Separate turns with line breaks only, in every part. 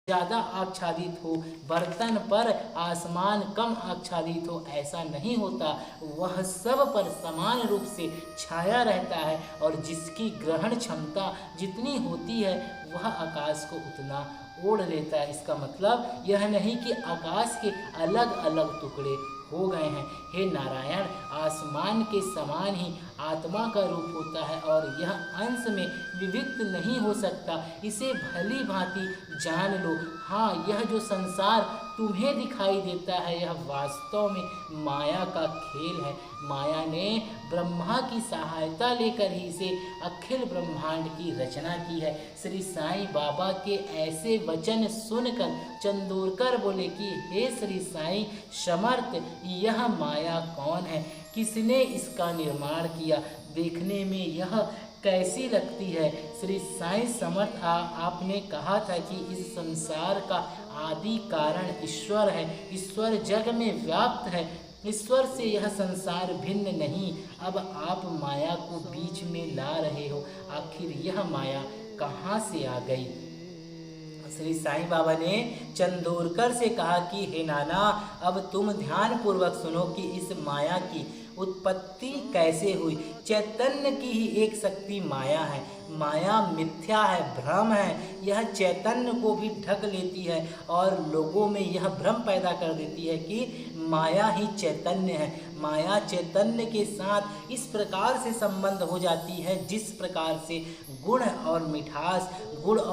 ज़्यादा आच्छादित हो, बर्तन पर आसमान कम आच्छादित हो, ऐसा नहीं होता। वह सब पर समान रूप से छाया रहता है और जिसकी ग्रहण क्षमता जितनी होती है वह आकाश को उतना ओढ़ लेता है। इसका मतलब यह नहीं कि आकाश के अलग अलग टुकड़े हो गए हैं। हे नारायण, आसमान के समान ही आत्मा का रूप होता है और यह अंश में विविक्त नहीं हो सकता। इसे भली भांति जान लो। हाँ, यह जो संसार तुम्हें दिखाई देता है यह वास्तव में माया का खेल है। माया ने ब्रह्मा की सहायता लेकर ही इसे अखिल ब्रह्मांड की रचना की है। श्री साईं बाबा के ऐसे वचन सुनकर चंदोरकर बोले कि हे श्री साईं समर्थ, यह माया कौन है? किसने इसका निर्माण किया? देखने में यह कैसी लगती है? श्री साईं समर्थ, आपने कहा था कि इस संसार का आदि कारण ईश्वर है। ईश्वर जग में व्याप्त है। ईश्वर से यह संसार भिन्न नहीं। अब आप माया को बीच में ला रहे हो। आखिर यह माया कहाँ से आ गई? श्री साईं बाबा ने चंदोरकर से कहा कि हे नाना, अब तुम ध्यान पूर्वक सुनो कि इस माया की उत्पत्ति कैसे हुई। चैतन्य की ही एक शक्ति माया है। माया मिथ्या है, भ्रम है। यह चैतन्य को भी ढक लेती है और लोगों में यह भ्रम पैदा कर देती है कि माया ही चैतन्य है। माया चैतन्य के साथ इस प्रकार से संबंध हो जाती है जिस प्रकार से गुण और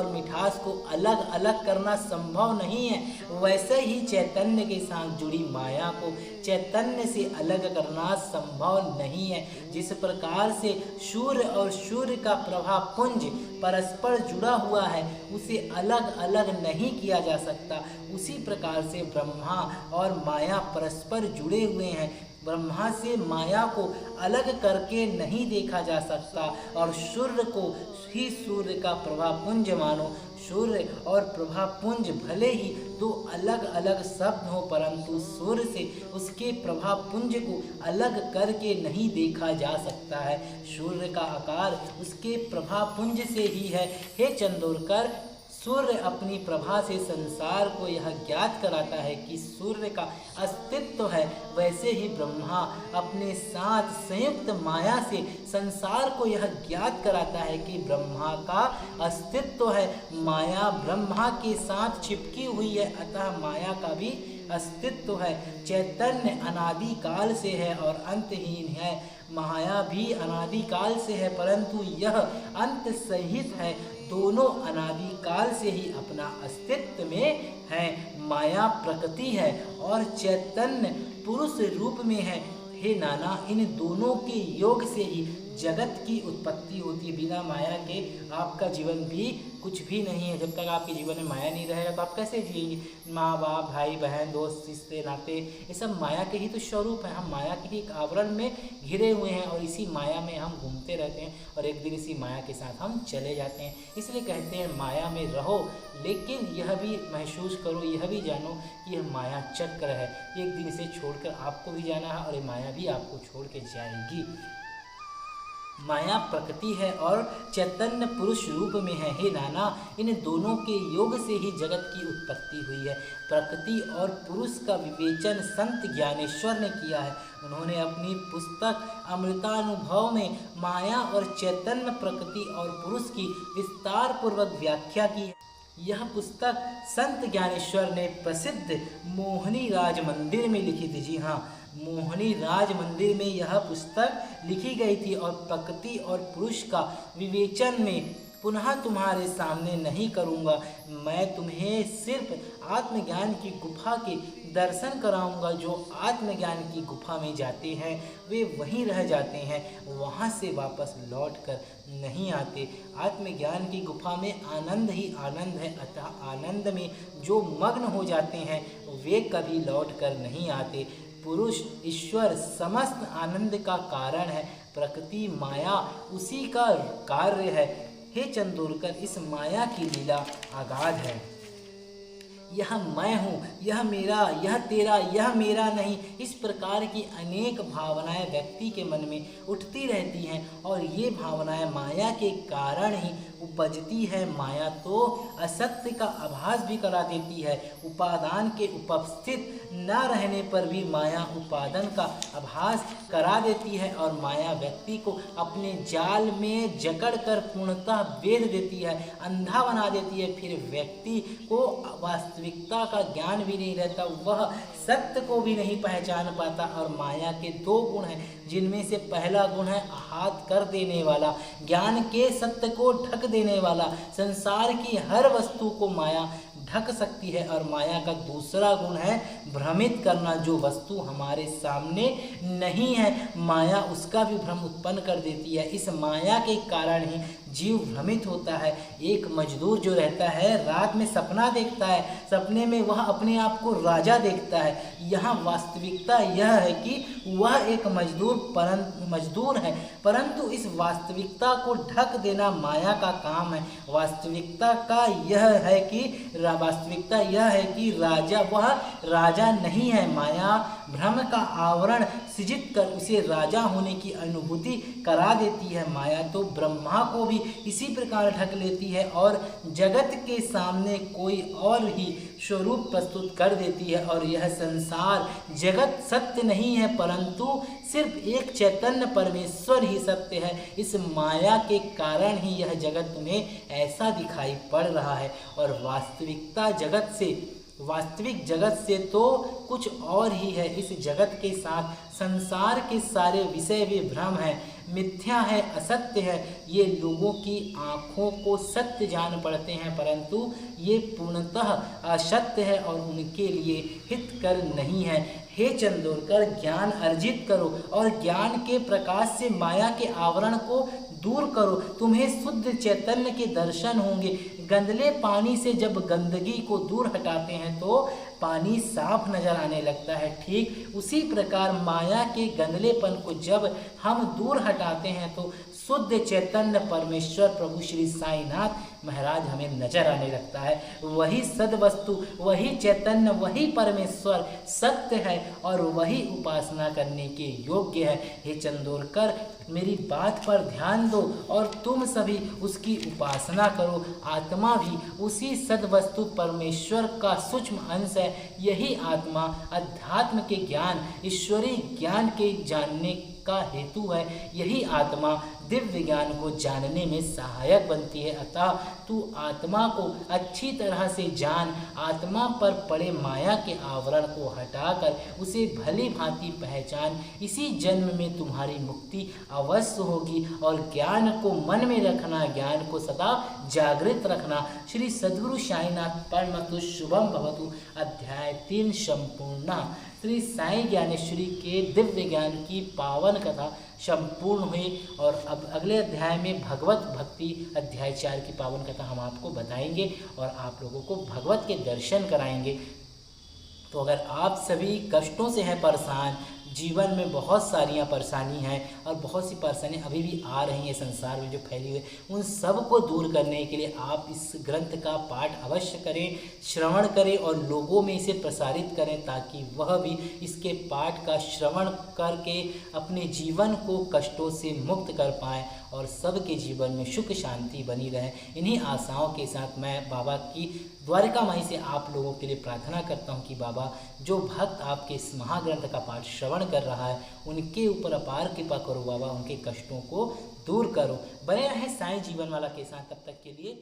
मिठास को अलग अलग करना संभव नहीं है, वैसे ही चैतन्य के साथ जुड़ी माया को चैतन्य से अलग करना संभव नहीं है। जिस प्रकार से सूर्य और सूर्य का प्रभा पुंज परस्पर जुड़ा हुआ है, उसे अलग अलग नहीं किया जा सकता, उसी प्रकार से ब्रह्मा और माया परस्पर जुड़े हुए हैं। ब्रह्मा से माया को अलग करके नहीं देखा जा सकता और सूर्य को ही सूर्य का प्रभापुंज मानो। सूर्य और प्रभापुंज भले ही दो अलग अलग शब्द हो, परंतु सूर्य से उसके प्रभापुंज को अलग करके नहीं देखा जा सकता है। सूर्य का आकार उसके प्रभापुंज से ही है। हे चंदोरकर, सूर्य अपनी प्रभा से संसार को यह ज्ञात कराता है कि सूर्य का अस्तित्व है, वैसे ही ब्रह्मा अपने साथ संयुक्त माया से संसार को यह ज्ञात कराता है कि ब्रह्मा का अस्तित्व है। माया ब्रह्मा के साथ चिपकी हुई है, अतः माया का भी अस्तित्व है। चैतन्य अनादिकाल से है और अंतहीन है। माया भी अनादिकाल से है, परंतु यह अंत सहित है। दोनों अनादिकाल से ही अपना अस्तित्व में है। माया प्रकृति है और चैतन्य पुरुष रूप में है। हे नाना, इन दोनों के योग से ही जगत की उत्पत्ति होती है। बिना माया के आपका जीवन भी कुछ भी नहीं है। जब तक आपके जीवन में माया नहीं रहेगा तो आप कैसे जिएंगे? माँ बाप, भाई बहन, दोस्त, रिश्ते नाते, ये सब माया के ही तो स्वरूप है। हम माया के ही एक आवरण में घिरे हुए हैं और इसी माया में हम घूमते रहते हैं और एक दिन इसी माया के साथ हम चले जाते हैं। इसलिए कहते हैं माया में रहो, लेकिन यह भी महसूस करो, यह भी जानो कि यह माया चक्र है। एक दिन इसे छोड़कर आपको भी जाना है और ये माया भी आपको छोड़ के जाएगी। माया प्रकृति है और चैतन्य पुरुष रूप में है। हे नाना, इन दोनों के योग से ही जगत की उत्पत्ति हुई है। प्रकृति और पुरुष का विवेचन संत ज्ञानेश्वर ने किया है। उन्होंने अपनी पुस्तक अमृतानुभव में माया और चैतन्य, प्रकृति और पुरुष की विस्तार पूर्वक व्याख्या की है। यह पुस्तक संत ज्ञानेश्वर ने प्रसिद्ध मोहनी राज मंदिर में लिखी थी। जी हाँ, मोहनी राज मंदिर में यह पुस्तक लिखी गई थी और प्रकृति और पुरुष का विवेचन में पुनः तुम्हारे सामने नहीं करूँगा। मैं तुम्हें सिर्फ आत्मज्ञान की गुफा के दर्शन कराऊंगा। जो आत्मज्ञान की गुफा में जाते हैं वे वहीं रह जाते हैं, वहाँ से वापस लौट कर नहीं आते। आत्मज्ञान की गुफा में आनंद ही आनंद है, अतः आनंद में जो मग्न हो जाते हैं वे कभी लौट कर नहीं आते। पुरुष ईश्वर समस्त आनंद का कारण है। प्रकृति माया उसी का कार्य है। हे चंदोरकर, इस माया की लीला अगाध है। यह मैं हूँ, यह मेरा, यह तेरा, यह मेरा नहीं, इस प्रकार की अनेक भावनाएं व्यक्ति के मन में उठती रहती हैं और ये भावनाएं माया के कारण ही उपजती है। माया तो असत्य का आभास भी करा देती है। उपादान के उपस्थित न रहने पर भी माया उपादान का आभास करा देती है और माया व्यक्ति को अपने जाल में जकड़कर पूर्णतः बेध देती है, अंधा बना देती है। फिर व्यक्ति को वास्तविकता का ज्ञान भी नहीं रहता, वह सत्य को भी नहीं पहचान पाता। और माया के दो गुण हैं, जिनमें से पहला गुण है हाथ कर देने वाला, ज्ञान के सत्य को ढक देने वाला। संसार की हर वस्तु को माया ढक सकती है। और माया का दूसरा गुण है भ्रमित करना, जो वस्तु हमारे सामने नहीं है माया उसका भी भ्रम उत्पन्न कर देती है। इस माया के कारण ही जीव भ्रमित होता है। एक मजदूर जो रहता है रात में सपना देखता है, सपने में वह अपने आप को राजा देखता है। यहाँ वास्तविकता यह है कि वह एक मजदूर है, परंतु इस वास्तविकता को ढक देना माया का काम है। वास्तविकता यह है कि राजा वह राजा नहीं है। माया भ्रम का आवरण सृजित कर उसे राजा होने की अनुभूति करा देती है। माया तो ब्रह्मा को भी इसी प्रकार ढक लेती है और जगत के सामने कोई और ही स्वरूप प्रस्तुत कर देती है। और यह संसार जगत सत्य नहीं है, परंतु सिर्फ एक चैतन्य परमेश्वर ही सत्य है। इस माया के कारण ही यह जगत तुम्हें ऐसा दिखाई पड़ रहा है। और वास्तविक जगत से तो कुछ और ही है। इस जगत के साथ संसार के सारे विषय भी भ्रम है, मिथ्या है, असत्य है। ये लोगों की आँखों को सत्य जान पड़ते हैं, परंतु ये पूर्णतः असत्य है और उनके लिए हितकर नहीं है। हे चंदोरकर, ज्ञान अर्जित करो और ज्ञान के प्रकाश से माया के आवरण को दूर करो, तुम्हें शुद्ध चैतन्य के दर्शन होंगे। गंदले पानी से जब गंदगी को दूर हटाते हैं तो पानी साफ नजर आने लगता है। ठीक उसी प्रकार माया के गंदलेपन को जब हम दूर हटाते हैं तो शुद्ध चैतन्य परमेश्वर प्रभु श्री साईनाथ महाराज हमें नजर आने लगता है। वही सद्वस्तु, वही चैतन्य, वही परमेश्वर सत्य है और वही उपासना करने के योग्य है। हे चंदोरकर, मेरी बात पर ध्यान दो और तुम सभी उसकी उपासना करो। आत्मा भी उसी सद्वस्तु परमेश्वर का सूक्ष्म अंश है। यही आत्मा अध्यात्म के ज्ञान, ईश्वरीय ज्ञान के जानने का हेतु है। यही आत्मा दिव्य ज्ञान को जानने में सहायक बनती है। अतः तू आत्मा को अच्छी तरह से जान, आत्मा पर पड़े माया के आवरण को हटाकर उसे भली भांति पहचान। इसी जन्म में तुम्हारी मुक्ति अवश्य होगी। और ज्ञान को मन में रखना, ज्ञान को सदा जागृत रखना। श्री सद्गुरु साईनाथ परमतु शुभम भवतु। अध्याय 3 संपूर्ण। श्री साई ज्ञानेश्वरी के दिव्य ज्ञान की पावन कथा संपूर्ण हुई और अब अगले अध्याय में भगवत भक्ति अध्याय 4 की पावन कथा हम आपको बताएंगे और आप लोगों को भगवत के दर्शन कराएंगे। तो अगर आप सभी कष्टों से हैं परेशान, जीवन में बहुत सारियां परेशानी हैं और बहुत सी परेशानी अभी भी आ रही हैं संसार में जो फैली हुई, उन सब को दूर करने के लिए आप इस ग्रंथ का पाठ अवश्य करें, श्रवण करें और लोगों में इसे प्रसारित करें ताकि वह भी इसके पाठ का श्रवण करके अपने जीवन को कष्टों से मुक्त कर पाएँ और सबके जीवन में सुख शांति बनी रहे। इन्हीं आशाओं के साथ मैं बाबा की द्वारका माई से आप लोगों के लिए प्रार्थना करता हूँ कि बाबा, जो भक्त आपके इस महाग्रंथ का पाठ श्रवण कर रहा है उनके ऊपर अपार कृपा करो बाबा, उनके कष्टों को दूर करो। बने रहे साईं जीवन वाला के साथ। तब तक के लिए